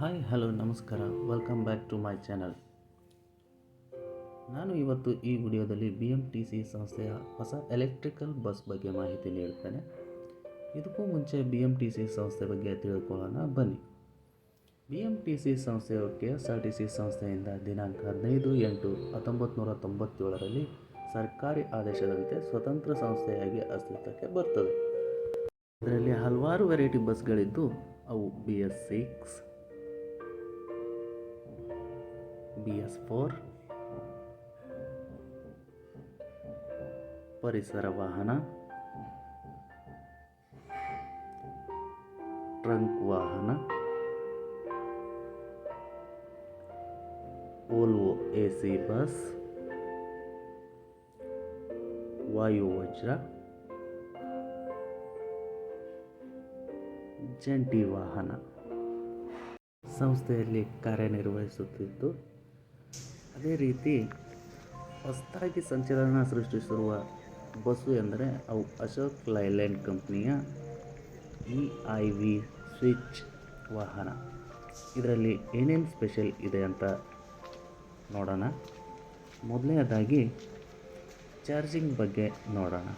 Hi hello ನಮಸ್ಕಾರ, welcome back to my channel. ನಾನು ಇವತ್ತು ಈ ವಿಡಿಯೋದಲ್ಲಿ BMTC ಸಂಸ್ಥೆಯ ಹೊಸ ಎಲೆಕ್ಟ್ರಿಕಲ್ ಬಸ್ ಬಗ್ಗೆ ಮಾಹಿತಿ ನೀಡುತ್ತೇನೆ. ಇದಕ್ಕೂ ಮುಂಚೆ BMTC ಸಂಸ್ಥೆ ಬಗ್ಗೆ ತಿಳ್ಕೊಳ್ಳೋಣ ಬನ್ನಿ. BMTC ಸಂಸ್ಥೆಯು KSRTC ಸಂಸ್ಥೆಯಿಂದ ದಿನಾಂಕ 15/8/1997ರಲ್ಲಿ ಸರ್ಕಾರಿ ಆದೇಶದಂತೆ ಸ್ವತಂತ್ರ ಸಂಸ್ಥೆಯಾಗಿ ಅಸ್ತಿತ್ವಕ್ಕೆ ಬರ್ತದೆ. ಇದರಲ್ಲಿ ಹಲವಾರು ವೆರೈಟಿ ಬಸ್ಗಳಿದ್ದು ಅವು BS6, BS4, ಪರಿಸರ ವಾಹನ, ಟ್ರಂಕ್ ವಾಹನ, ಓಲ್ವೋ AC ಬಸ್, ವಾಯು ವಜ್ರ, ಜಂಟಿ ವಾಹನ ಸಂಸ್ಥೆಯಲ್ಲಿ ಕಾರ್ಯನಿರ್ವಹಿಸುತ್ತಿದ್ದು, ಅದೇ ರೀತಿ ಹೊಸದಾಗಿ ಸಂಚಲನ ಸೃಷ್ಟಿಸಿರುವ ಬಸ್ಸು ಎಂದರೆ ಅವು ಅಶೋಕ್ ಲೈಲ್ಯಾಂಡ್ ಕಂಪ್ನಿಯ EiV ಸ್ವಿಚ್ ವಾಹನ. ಇದರಲ್ಲಿ ಏನೇನು ಸ್ಪೆಷಲ್ ಇದೆ ಅಂತ ನೋಡೋಣ. ಮೊದಲನೇದಾಗಿ ಚಾರ್ಜಿಂಗ್ ಬಗ್ಗೆ ನೋಡೋಣ.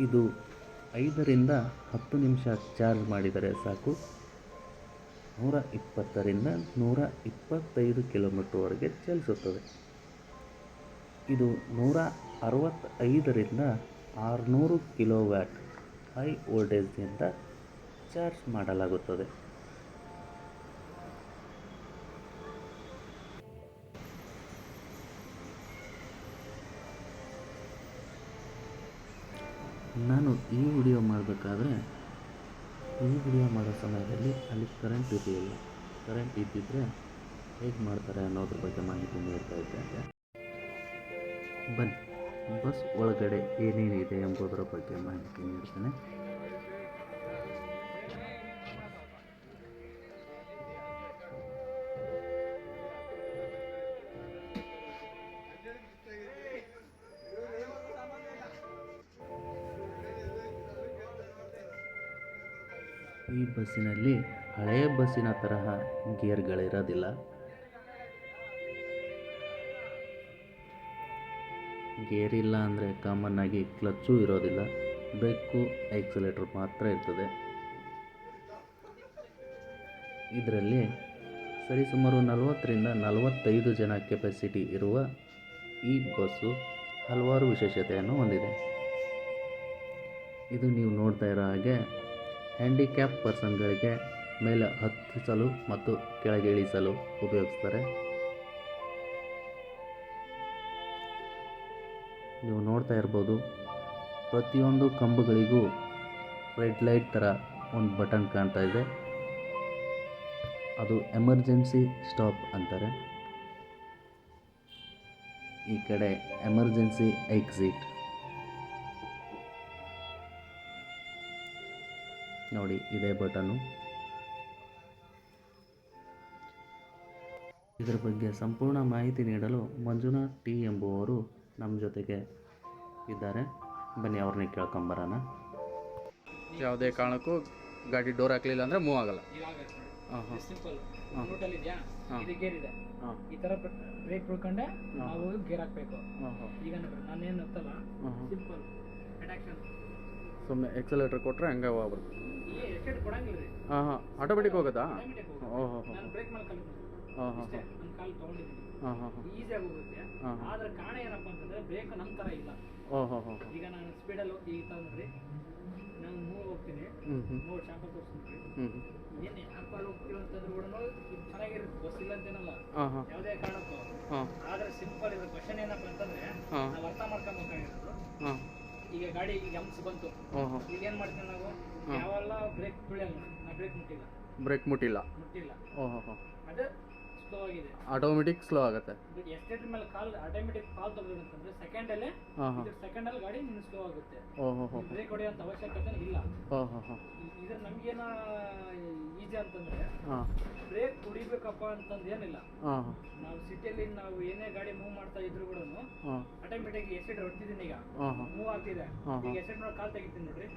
ಇದು 5ರಿಂದ 10 ನಿಮಿಷ ಚಾರ್ಜ್ ಮಾಡಿದರೆ ಸಾಕು 120ರಿಂದ 125 ಕಿಲೋಮೀಟರ್ವರೆಗೆ ಚಲಿಸುತ್ತದೆ. ಇದು 165ರಿಂದ 600 ಕಿಲೋವ್ಯಾಟ್ ಹೈ ವೋಲ್ಟೇಜ್ನಿಂದ ಚಾರ್ಜ್ ಮಾಡಲಾಗುತ್ತದೆ. ನಾನು ಈ ವಿಡಿಯೋ ಮಾಡಬೇಕಾದ್ರೆ ಈ ವಿಡಿಯೋ ಮಾಡೋ ಸಮಯದಲ್ಲಿ ಅಲ್ಲಿ ಕರೆಂಟ್ ಇರಲಿಲ್ಲ. ಕರೆಂಟ್ ಇದ್ದಿದ್ದರೆ ಹೇಗೆ ಮಾಡ್ತಾರೆ ಅನ್ನೋದ್ರ ಬಗ್ಗೆ ಮಾಹಿತಿ ನೀಡ್ತಾ ಇದ್ದೆ. ಬನ್ನಿ, ಬಸ್ ಒಳಗಡೆ ಏನೇನಿದೆ ಎಂಬುದರ ಬಗ್ಗೆ ಮಾಹಿತಿ ನೀಡ್ತೇನೆ. ಈ ಬಸ್ಸಿನಲ್ಲಿ ಹಳೆಯ ಬಸ್ಸಿನ ತರಹ ಗೇರ್ಗಳಿರೋದಿಲ್ಲ. ಗೇರ್ ಇಲ್ಲ ಅಂದರೆ ಕಾಮನ್ ಆಗಿ ಕ್ಲಚ್ಚು ಇರೋದಿಲ್ಲ, ಬ್ರೇಕು ಆಕ್ಸಿಲೇಟರ್ ಮಾತ್ರ ಇರ್ತದೆ. ಇದರಲ್ಲಿ ಸರಿಸುಮಾರು 40ರಿಂದ 45 ಜನ ಕೆಪಾಸಿಟಿ ಇರುವ ಈ ಬಸ್ಸು ಹಲವಾರು ವಿಶೇಷತೆಯನ್ನು ಹೊಂದಿದೆ. ಇದು ನೀವು ನೋಡ್ತಾ ಇರೋ ಹಾಗೆ ಹ್ಯಾಂಡಿಕ್ಯಾಪ್ ಪರ್ಸನ್ಗಳಿಗೆ ಮೇಲೆ ಹತ್ತಿಸಲು ಮತ್ತು ಕೆಳಗೆ ಇಳಿಸಲು ಉಪಯೋಗಿಸ್ತಾರೆ. ನೀವು ನೋಡ್ತಾ ಇರ್ಬೋದು, ಪ್ರತಿಯೊಂದು ಕಂಬಗಳಿಗೂ ರೆಡ್ ಲೈಟ್ ಥರ ಒಂದು ಬಟನ್ ಕಾಣ್ತಾ ಇದೆ. ಅದು ಎಮರ್ಜೆನ್ಸಿ ಸ್ಟಾಪ್ ಅಂತಾರೆ. ಈ ಕಡೆ ಎಮರ್ಜೆನ್ಸಿ ಎಕ್ಸಿಟ್ ನೋಡಿ, ಇದೇ ಬಟನು. ಇದರ ಬಗ್ಗೆ ಸಂಪೂರ್ಣ ಮಾಹಿತಿ ನೀಡಲು ಮಂಜುನಾಥ್ T ಎಂಬುವರು ನಮ್ಮ ಜೊತೆಗೆ ಇದ್ದಾರೆ. ಬನ್ನಿ, ಅವ್ರನ್ನೇ ಕೇಳ್ಕೊಂಬರೋಣ. ಯಾವುದೇ ಕಾರಣಕ್ಕೂ ಗಾಡಿ ಡೋರ್ ಹಾಕಲಿಲ್ಲ ಅಂದರೆ ಮೂವ್ ಆಗಲ್ಲ. ಈ ತರ ಬ್ರೇಕ್ ಬಿಡ್ಕೊಂಡೆ ನಾವು ಗೇರ್ ಹಾಕ್ಬೇಕು. ಈಗ ನಾನೇನು ಹತ್ತಲ್ಲ, ಸಿಂಪಲ್ ಅಟ್ಯಾಕ್ಷನ್. ಸುಮ್ಮನೆ ಎಕ್ಸಲೇಟರ್ ಕೊಟ್ಟರೆ ಹಂಗೆ ಹೋಗ್ಬಾರ್ದು. ಕೊಡಂಗಿಲ್ಲ ರೀ. ಆಟೋಮೆಟಿಕ್ ಹೋಗುತ್ತಾ? ನಾನು ಬ್ರೇಕ್ ಮಾಡ್ಕೊಂಡು ನನ್ನ ಕಾಲು ತೊಗೊಂಡಿದ್ದೀನಿ, ಈಸಿಯಾಗಿ ಹೋಗುತ್ತೆ. ಆದ್ರೆ ಕಾರಣ ಏನಪ್ಪ ಅಂತಂದ್ರೆ ಬ್ರೇಕ್ ನಮ್ಮ ಥರ ಇಲ್ಲ. ಈಗ ನಾನು ಸ್ಪೀಡಲ್ಲಿ ಹೋಗಿ ಈ ಥರ ನೋಡ್ರಿ, ನಾನು ಮೂವ್ ಹೋಗ್ತೀನಿ, ಮೂವ್ ಶಾಂಪಲ್ ತೋರಿಸ್ತೀನಿ. ಏನು ಆ್ಯಪಲ್ಲಿ ಹೋಗ್ತೀವಿ ಅಂತಂದ್ರೆ ಕೂಡ ಇದು ಚೆನ್ನಾಗಿರುತ್ತೆ, ಬಸ್ ಇಲ್ಲ ಅಂತೇನಲ್ಲ ಯಾವುದೇ ಕಾರಣಕ್ಕೂ. ಆದ್ರೆ ಸಿಂಪಲ್ ಇದ್ರ ಕ್ವಶನ್ ಏನಪ್ಪ ಅಂತಂದ್ರೆ ನಾವು ಅರ್ಥ ಮಾಡ್ಕೊಬೇಕಾಗಿರೋದು. ಈಗ ಗಾಡಿ ಎಮ್ಸ್ ಬಂತು, ಈಗ ಏನು ಮಾಡ್ತೀವಿ ನಾವು, ಯಾವೆಲ್ಲ ಬ್ರೇಕ್ ಬೀಳಲ್ಲ, ನಾ ಬ್ರೇಕ್ ಮುಟ್ಟಿಲ್ಲ. ಅದು ಸ್ಲೋ ಆಗಿದೆ, ಆಟೋಮೆಟಿಕ್ ಸ್ಲೋ ಆಗುತ್ತೆ. ಎಸ್ಟೇಟರ್ ಮೇಲೆ ಕಾಲ್ ಆಟೋಮೆಟಿಕ್ ಕಾಲ್ ತಗೋಬೇಕಂತಂದ್ರೆ ಸೆಕೆಂಡಲ್ಲಿ ಗಾಡಿ ನಿನ್ನ ಸ್ಲೋ ಆಗುತ್ತೆ. ಬ್ರೇಕ್ ಹೊಡೆಯೋಂಥ ಅವಶ್ಯಕತೆ ಇಲ್ಲ. ಇದ್ರ ನಮ್ಗೇನ ಈಜಿ ಅಂತಂದ್ರೆ ಬ್ರೇಕ್ ಹೊಡಿಬೇಕಪ್ಪ ಅಂತಂದು ಏನಿಲ್ಲ. ನಾವು ಸಿಟಿಯಲ್ಲಿ ನಾವು ಏನೇ ಗಾಡಿ ಮೂವ್ ಮಾಡ್ತಾ ಇದ್ರು ಕೂಡ ಆಟೋಮೆಟಿಕ್ ಎಸ್ಟೇಟರ್ ಹೊಡ್ತಿದ್ದೀನಿ, ಈಗ ಮೂವ್ ಆಗ್ತಿದೆ. ಈಗ ಎಸ್ಟೇಟ್ ಮೇಲೆ ಕಾಲ್ ತೆಗಿತೀನಿ ನೋಡ್ರಿ,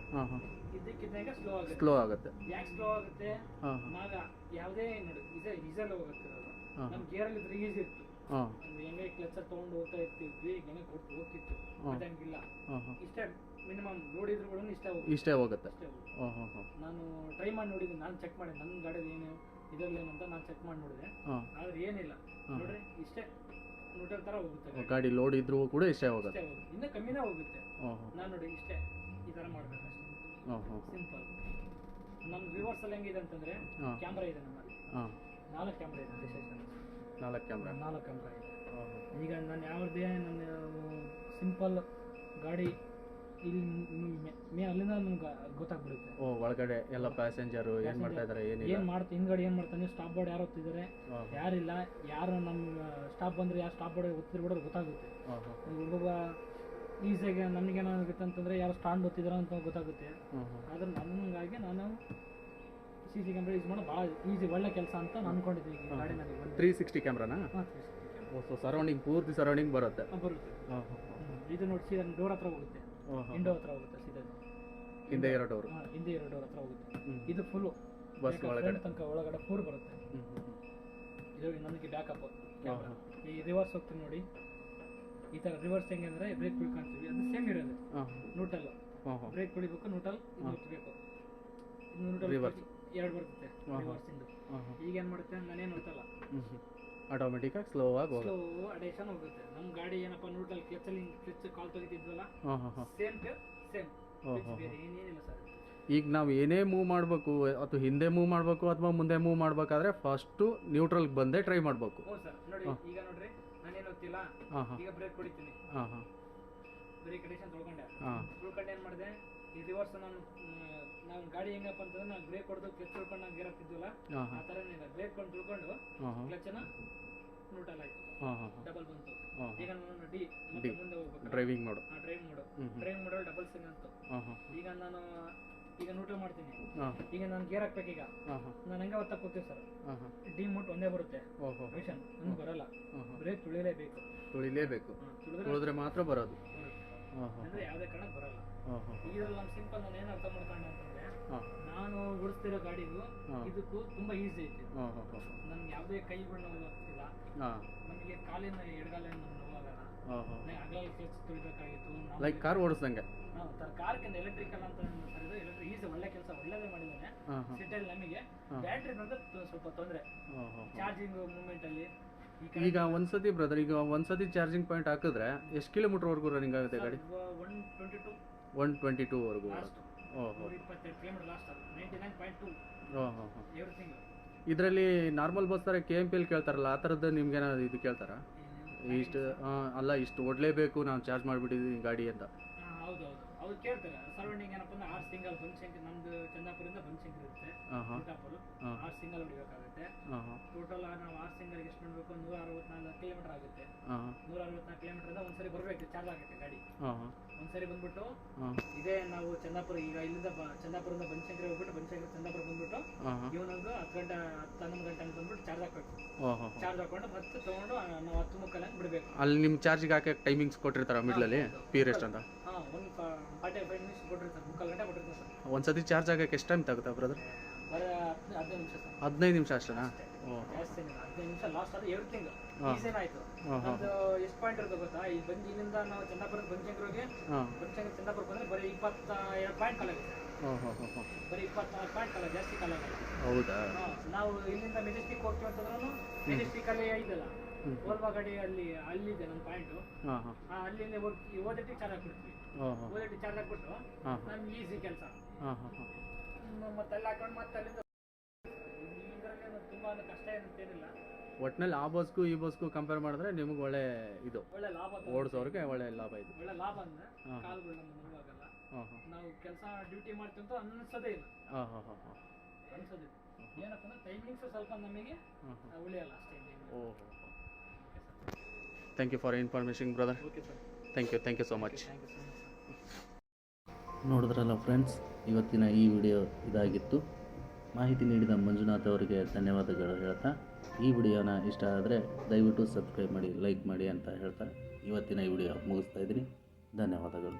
ಇದ್ದಕ್ಕಿದ್ದಂಗೆ ಸ್ಲೋ ಆಗುತ್ತೆ. ಯಾಕೆ ಸ್ಲೋ ಆಗುತ್ತೆ? ನಾಗ ಯಾವುದೇ ನೋಡಿ ಡೀಸೆಲ್ ಹೋಗುತ್ತೆ ನಮ್ಮ ಗೇರಲ್ಲಿ ಇದ್ರೆ ಈಸಿ ಇತ್ತು. ಹೆಂಗೆ ಕ್ಲಚರ್ ತೊಗೊಂಡು ಹೋಗ್ತಾ ಇರ್ತಿದ್ವಿ, ಹೆಂಗೆ ಹೋಗ್ತಿತ್ತು. ಹಂಗಿಲ್ಲ, ಇಷ್ಟೇ ಮಿನಿಮಮ್ ಲೋಡ್ ಇದ್ರು ಕೂಡ ಇಷ್ಟೇ ಹೋಗುತ್ತೆ. ನಾನು ಟ್ರೈ ಮಾಡಿ ನೋಡಿದ್ದೆ, ನಾನು ಚೆಕ್ ಮಾಡಿದೆ ನನ್ನ ಗಾಡಿಯಲ್ಲಿ ಏನು ಇದರಲ್ಲೇನಂತ ನಾನು ಚೆಕ್ ಮಾಡಿ ನೋಡಿದೆ. ಆದ್ರೆ ಏನಿಲ್ಲ ನೋಡ್ರಿ, ಇಷ್ಟೇ ನ್ಯೂಟ್ರಲ್ ಥರ ಹೋಗುತ್ತೆ ಗಾಡಿ. ಲೋಡ್ ಇದ್ರೂ ಕೂಡ ಇಷ್ಟೇ ಹೋಗುತ್ತೆ, ಇನ್ನೂ ಕಮ್ಮಿನೇ ಹೋಗುತ್ತೆ. ನಾನು ನೋಡಿ ಇಷ್ಟೇ ಈ ಥರ ಮಾಡ್ಬೇಕು ಅಷ್ಟೇ, ಸಿಂಪಲ್. ನಮ್ಮ ರಿವರ್ಸಲ್ಲಿ ಹೆಂಗಿದೆ ಅಂತಂದರೆ ಕ್ಯಾಮ್ರಾ ಇದೆ ನಮ್ಮಲ್ಲಿ, 4 ಕ್ಯಾಮ್ರಾ ಇದೆ. 4 ಕ್ಯಾಮ್ರಾ ಇದೆ. ಈಗ ನಾನು ಯಾವುದೇ ನನ್ನ ಸಿಂಪಲ್ ಗಾಡಿ ಇಲ್ಲಿ ಅಲ್ಲಿಂದ ನಮ್ಗೆ ಗೊತ್ತಾಗ್ಬಿಡುತ್ತೆ. ಒಳಗಡೆ ಎಲ್ಲ ಪ್ಯಾಸೆಂಜರು ಏನು ಮಾಡ್ತಾ ಇದ್ದಾರೆ, ಏನು ಮಾಡ್ತಾ ಹಿಂದ್ಗಡೆ ಏನು ಮಾಡ್ತಾನೆ, ಸ್ಟಾಪ್ ಬೋರ್ಡ್ ಯಾರು ಹೊತ್ತಿದ್ದಾರೆ, ಯಾರಿಲ್ಲ, ಯಾರು ನಮ್ಮ ಸ್ಟಾಪ್ ಬಂದರೆ ಯಾರು ಸ್ಟಾಪ್ ಬೋರ್ಡ್ ಒತ್ತಿದ್ರು ಕೂಡ ಗೊತ್ತಾಗುತ್ತೆ. ಒಬ್ಬೊಬ್ಬ ಈಸಿಯಾಗಿ ನಮಗೇನಾಗುತ್ತೆ ಅಂತಂದರೆ ಯಾರು ಸ್ಟಾಂಡ್ ಒತ್ತಿದಾರ ಅಂತ ಗೊತ್ತಾಗುತ್ತೆ. ಆದರೆ ನಮಗಾಗಿ ನಾನು CC ಕ್ಯಾಮ್ರಾ ಯೂಸ್ ಮಾಡೋದು ಭಾಳ ಈಸಿ, ಒಳ್ಳೆ ಕೆಲಸ ಅಂತ ಅಂದ್ಕೊಂಡಿದ್ದೀನಿ. ಈ ಗಾಡಿನಲ್ಲಿ 360 ಕ್ಯಾಮ್ರಾನಾ? ಸರೌಂಡಿಂಗ್ ಪೂರ್ತಿ ಸರೌಂಡಿಂಗ್ ಬರುತ್ತೆ. ಇದು ನೋಡಿ ಸೀದಾ ಡೋರ್ ಹತ್ರ ಹೋಗುತ್ತೆ, ವಿಂಡೋ ಹತ್ರ ಹೋಗುತ್ತೆ, ಸೀದಾ ಹಿಂದೆ ಇರೋ ಡೋರ್ ಹತ್ರ ಹೋಗುತ್ತೆ. ಇದು ಫುಲ್ಲು ಬಸ್ ಒಳಗಡೆ ತನಕ ಒಳಗಡೆ ಫೂರ್ ಬರುತ್ತೆ. ಇದು ನನಗೆ ಬ್ಯಾಕಪ್ ಕ್ಯಾಮ್ರಾ. ಈ ರಿವರ್ಸ್ ಹೋಗ್ತೀನಿ ನೋಡಿ, ಈ ಥರ ರಿವರ್ಸ್ ಹೆಂಗೆ ಅಂದರೆ ಬ್ರೇಕ್ ಬಿಡ್ಕೊಂತೀವಿ, ಅದು ಸೇಮ್ ಇರೋದು. ನ್ಯೂಟ್ರಲ್ ಬ್ರೇಕ್ ಬಿಡಬೇಕು, ನ್ಯೂಟ್ರಲ್ ಇದು ಹೊತ್ತಬೇಕು. ನ್ಯೂಟ್ರಲ್ ಎರಡು ಬರ್ತದೆ ರಿವರ್ಸಿಂದು. ಈಗ ಏನು ಮಾಡುತ್ತೆ, ನಾನೇನು ಹೊತ್ತಲ್ಲ, ಆಟೋಮೆಟಿಕಾಗಿ ಸ್ಲೋ ಅಡೇಷನ್ ಹೋಗುತ್ತೆ. ನಮ್ಮ ಗಾಡಿ ಏನಪ್ಪ ನ್ಯೂಟ್ರಲ್ ಕ್ಲಚ್ ಕಾಲ್ ತೆಗಿತಿದ್ವಲ್ಲ, ಸೇಮ್ ಬೇರೆ ಏನೇನಿಲ್ಲ ಸರ್. ಈಗ ನಾವು ಏನೇ ಮೂವ್ ಮಾಡಬೇಕು, ಅಥವಾ ಹಿಂದೆ ಮೂವ್ ಮಾಡಬೇಕು ಅಥವಾ ಮುಂದೆ ಮೂವ್ ಮಾಡಬೇಕಾದ್ರೆ ಫಸ್ಟು ನ್ಯೂಟ್ರಲ್ಗೆ ಬಂದೇ ಟ್ರೈ ಮಾಡಬೇಕು. ಹ್ಞೂ ಸರ್. ನೋಡಿ ಈಗ ನೋಡ್ರಿ, ನಾನೇನು ಗೊತ್ತಿಲ್ಲ, ಈಗ ಬ್ರೇಕ್ ಹೊಡಿತೀನಿ, ಬ್ರೇಕ್ ಅಡೇಷನ್ ತೊಳ್ಕೊಂಡೆ ಏನು ಮಾಡಿದೆ, ಈ ರಿವರ್ಸ್ ನಾನು ಗಾಡಿ ಹೆಂಗಪ್ಪ ಅಂತಂದ್ರೆ ನಾವು ಬ್ರೇಕ್ ಹೊಡೆದು ಕ್ಲಚ್ ತೊಳ್ಕೊಂಡು ನಾವು ಗೇರ್ ಹಾಕ್ತಿದ್ವಲ್ಲ, ಆ ಥರನೇ ಇದೆ. ಬ್ರೇಕ್ ಕೊಂಡು ತಿಳ್ಕೊಂಡು ಕ್ಲಚನ್ನ ನ್ಯೂಟ್ರಲ್ ಆಯಿತು, ಡಬಲ್ ಬಂತು. ಈಗ ನಾನು ಡಿ ಮುಂದೆ ಹೋಗ್ಬೇಕು, ಡ್ರೈವಿಂಗ್ ಮೋಡ್ ಡಬಲ್ ಸಿಂಗ್ ಅಂತು. ಈಗ ನಾನು ನ್ಯೂಟ್ರಲ್ ಮಾಡ್ತೀನಿ, ಈಗ ನಾನು ಗೇರ್ ಹಾಕ್ಬೇಕೀಗ, ನಾನು ಹಂಗೆ ಒತ್ತಕ್ಕೆ ಹೋಗ್ತೀವಿ ಸರ್, ಡಿ ಮೋಟ್ ಒಂದೇ ಬರುತ್ತೆ, ಮಿಷನ್ ನಮ್ಗೆ ಬರಲ್ಲ. ಬ್ರೇಕ್ ತುಳಿಲೇಬೇಕು, ತುಳಿದ್ರೆ ಮಾತ್ರ ಬರೋದು, ಅಂದರೆ ಯಾವುದೇ ಕಾರಣಕ್ಕೆ ಬರಲ್ಲ. ಇದರಲ್ಲಿ ನಮ್ಮ ಸಿಂಪಲ್ ನಾನು ಏನು ಅರ್ಥ ಮಾಡ್ಕೊಂಡೆ ಅಂತಂದರೆ, ನಾನು ಓಡಿಸ್ತಿರೋ ಗಾಡಿಗೂ ಇದಕ್ಕೂ ತುಂಬ ಈಸಿ ಐತಿ. ನನ್ಗೆ ಯಾವುದೇ ಕೈಗಳು ನೋವು ಆಗ್ತಿಲ್ಲ, ನಮಗೆ ಕಾಲಿನ ಎಡಗಾಲಿನ ನೋವಾಗಲ್ಲ, ಅಗಲ ಕ್ಲಚ್ ತುಳಿಬೇಕಾಗಿತ್ತು. ಲೈಕ್ ಕಾರ್ ಓಡಿಸ್ದಂಗೆ. ಕಾರ್ಕಿಂತ ಎಲೆಕ್ಟ್ರಿಕಲ್ ಅಂತ ಈಸಿ, ಒಳ್ಳೆ ಕೆಲಸ ಒಳ್ಳೇದೇ ಮಾಡಿದ್ದಾನೆ. ಸಿಟಿಯಲ್ಲಿ ನಮಗೆ ಬ್ಯಾಟ್ರಿ ಸ್ವಲ್ಪ ತೊಂದರೆ, ಚಾರ್ಜಿಂಗ್ ಮೂಮೆಂಟಲ್ಲಿ. ಈಗ ಒಂದ್ಸತಿ ಬ್ರದರ್, ಈಗ ಒಂದ್ಸತಿ ಚಾರ್ಜಿಂಗ್ ಪಾಯಿಂಟ್ ಹಾಕಿದ್ರೆ ಎಷ್ಟು ಕಿಲೋಮೀಟರ್ವರೆಗೂ ರನ್ನಿಂಗ್ ಆಗುತ್ತೆ ಗಾಡಿ? 122 ವರೆಗೂ. 122 ಕಿಲೋಮೀಟರ್ ಲಾಸ್ಟ್, 99.2 ಎವ್ರಿಥಿಂಗ್. ಇದರಲ್ಲಿ ನಾರ್ಮಲ್ ಬಸ್ ಥರ KMPL ಕೇಳ್ತಾರಲ್ಲ, ಆ ಥರದ್ದು ನಿಮ್ಗೇನಾದ್ರು ಇದು ಕೇಳ್ತಾರಾ? ಇಷ್ಟು ಅಲ್ಲ, ಇಷ್ಟು ಓಡಲೇಬೇಕು, ನಾವು ಚಾರ್ಜ್ ಮಾಡಿಬಿಟ್ಟಿದ್ದೀವಿ ಗಾಡಿ ಅಂತ. ಹೌದು ಅವ್ರು ಕೇಳ್ತಾರೆ. ಸರೌಂಡಿಂಗ್ ಏನಪ್ಪ ಅಂದ್ರೆ 6 ಸಿಂಗಲ್ ಬನಶಂಕರಿ, ನಮ್ದು ಚಂದಾಪುರದಿಂದ ಬನಶಂಕರಿ ಇರುತ್ತೆ, 6 ಸಿಂಗಲ್ ಹೊಡಿಬೇಕಾಗುತ್ತೆ. ಟೋಟಲ್ ನಾವು 6 ಸಿಂಗಲ್ಗೆ ಎಷ್ಟು ಮಾಡಬೇಕು, 164 ಕಿಲೋಮೀಟರ್ ಆಗುತ್ತೆ. 164 ಕಿಲೋಮೀಟರ್ ಒಂದ್ಸರಿ ಬರಬೇಕು, ಚಾರ್ಜ್ ಆಗುತ್ತೆ ಗಾಡಿ. ಒಂದ್ಸರಿ ಬಂದ್ಬಿಟ್ಟು ಇದೇ ನಾವು ಚಂದಾಪುರ, ಈಗ ಇಲ್ಲಿಂದ ಚಂದಾಪುರದಿಂದ ಬನಶಂಕರಿ ಹೋಗ್ಬಿಟ್ಟು, ಬನಶಂಕರಿ ಚಂದಾಪುರ ಬಂದ್ಬಿಟ್ಟು ಇವನೊಂದು 10 ಗಂಟೆ ಅಂತ ಬಂದ್ಬಿಟ್ಟು ಚಾರ್ಜ್ ಹಾಕ್ಬೇಕು. ಚಾರ್ಜ್ ಹಾಕೊಂಡು ಮತ್ತೆ ತಗೊಂಡು ನಾವು 10 ಮುಕ್ಕಾಲಂಗೆ ಬಿಡಬೇಕು. ಅಲ್ಲಿ ನಿಮ್ಮ ಚಾರ್ಜಿಗೆ ಹಾಕಿ ಟೈಮಿಂಗ್ಸ್ ಕೊಟ್ಟಿರ್ತಾರ ಮಿಡ್ಲಲ್ಲಿ, ಪೀರಿಯಡ್ ಅಂತ? 45 ನಿಮಿಷ ಕೊಟ್ಟಿರ್ತಾರೆ, ಮುಕ್ಕಾಲು ಗಂಟೆ ಕೊಟ್ಟಿರ್ತಾರೆ ಸರ್. ಒಂದ್ಸತಿ ಚಾರ್ಜ್ ಆಗಕ್ಕೆ ಎಷ್ಟು ಟೈಮ್ ತಗುತ್ತೆ ಬ್ರದರ್? 15 ನಿಮಿಷ ಸರ್. 15 ನಿಮಿಷ ಅಷ್ಟೇನಾ? ಜಾಸ್ತಿ 15 ನಿಮಿಷ ಲಾಸ್ಟ್. ಅದು ಎವ್ರಿಥಿಂಗ್ ಈಸಿನ ಆಯಿತು. ನಮ್ದು ಎಷ್ಟು ಪಾಯಿಂಟ್ ಇರುತ್ತೆ ಗೊತ್ತಾ, ಈ ಇಲ್ಲಿಂದ ನಾವು ಚಂದಾಪುರದ ಬನಶಂಕರಿಗೆ, ಬನಶಂಕರಿ ಚಂದಾಪುರ ಬಂದರೆ ಬರೀ 22 ಪಾಯಿಂಟ್ ಕಾಲಾಗುತ್ತೆ. ಬರೀ 24 ಪಾಯಿಂಟ್ ಕಾಲ, ಜಾಸ್ತಿ ಕಾಲ ಆಗಲ್ಲ. ಹೌದಾ? ನಾವು ಇಲ್ಲಿಂದ ಮೆಜೆಸ್ಟಿಕ್ ಹೋಗ್ತೀವಿ ಅಂತಂದ್ರೂ ಮೆಜೆಸ್ಟಿಕಲ್ಲಿ ಐದಲ್ಲ, ಓಲ್ವಾ ಗಾಡಿ ಅಲ್ಲಿದೆ ನನ್ನ ಪಾಯಿಂಟು. ಅಲ್ಲಿಂದ ಓದಟ್ಟಿಗೆ ಚಾರ್ಜ್ ಹಾಕ್ಬಿಡ್ತೀವಿ. ಓದಟ್ಟಿಗೆ ಚಾರ್ಜ್ ಹಾಕ್ಬಿಟ್ಟು ನಮ್ಗೆ ಈಸಿ ಕೆಲಸ. ಮತ್ತೆ ಅಲ್ಲಿ ಹಾಕೊಂಡು ಮತ್ತೆ ಅಲ್ಲಿಂದ ಇದರಲ್ಲಿ ತುಂಬ ಕಷ್ಟ ಏನಂತೇನಿಲ್ಲ. ಒಟ್ಟಿನಲ್ಲಿ ಆ ಬಸ್ಗೂ ಈ ಬಸ್ಗೂ ಕಂಪೇರ್ ಮಾಡಿದ್ರೆ ನಿಮ್ಗೆ ಒಳ್ಳೆ ಲಾಭ, ಓಡಿಸೋರಿಗೆ ಒಳ್ಳೆ ಲಾಭ ಇದೆ. ಒಳ್ಳೆ ಲಾಭ ಅಂದರೆ ಕಾಲುಗಳು ನಮ್ಗೆ ನೋವಾಗಲ್ಲ, ನಾವು ಕೆಲಸ ಡ್ಯೂಟಿ ಮಾಡ್ತೀವಿ ಅಂತ ಅನ್ಸೋದೇ ಇಲ್ಲ. ಅನ್ಸೋದಿಲ್ಲ ಏನಪ್ಪ ಅಂದ್ರೆ ಟೈಮಿಂಗ್ಸ್ ಸ್ವಲ್ಪ ನಮಗೆ ಉಳಿಯಲ್ಲ ಅಷ್ಟೇ. Thank you for information brother. Okay sir, thank you so much. ನೋಡಿದ್ರಲ್ಲ ಫ್ರೆಂಡ್ಸ್, ಇವತ್ತಿನ ಈ ವಿಡಿಯೋ ಇದಾಗಿತ್ತು. ಮಾಹಿತಿ ನೀಡಿದ ಮಂಜುನಾಥ್ ಅವರಿಗೆ ಧನ್ಯವಾದಗಳು ಹೇಳ್ತಾ, ಈ ವಿಡಿಯೋನ ಇಷ್ಟ ಆದರೆ ದಯವಿಟ್ಟು ಸಬ್ಸ್ಕ್ರೈಬ್ ಮಾಡಿ, ಲೈಕ್ ಮಾಡಿ ಅಂತ ಹೇಳ್ತಾ ಇವತ್ತಿನ ಈ ವಿಡಿಯೋ ಮುಗಿಸ್ತಾ ಇದ್ದೀನಿ. ಧನ್ಯವಾದಗಳು.